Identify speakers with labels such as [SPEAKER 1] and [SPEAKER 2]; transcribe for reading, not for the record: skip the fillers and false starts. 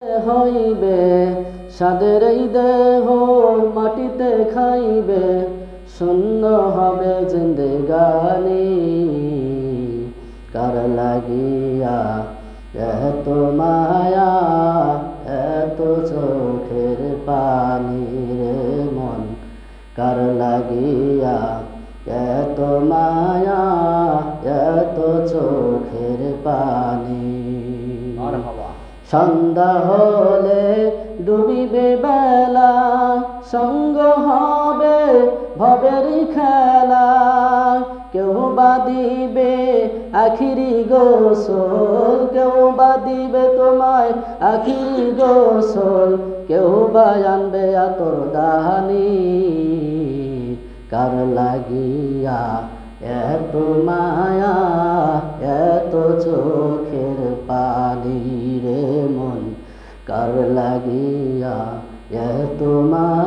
[SPEAKER 1] হইবে সাদের এই দেহ মাটিতে খাইবে, শূন্য হবে জিন্দেগানি। কার লাগিয়া এত মায়া, এত চোখের পানি রে মন, কার লাগিয়া এত মায়া, এত চোখের পানি। সন্ধ্যা হলে ডুবিবে বেলা, সঙ্গ হবে ভবের খেলা। কেউ বা দিবে আখিরি গোসল, কেউ বা দিবে তোমায় আখিরি গোসল, কেউ বা আনবে আতর দাহানি। কার লাগিয়া এত মায়া, এত চোখের পানি রে মন, কার লাগিয়া এত মায়া।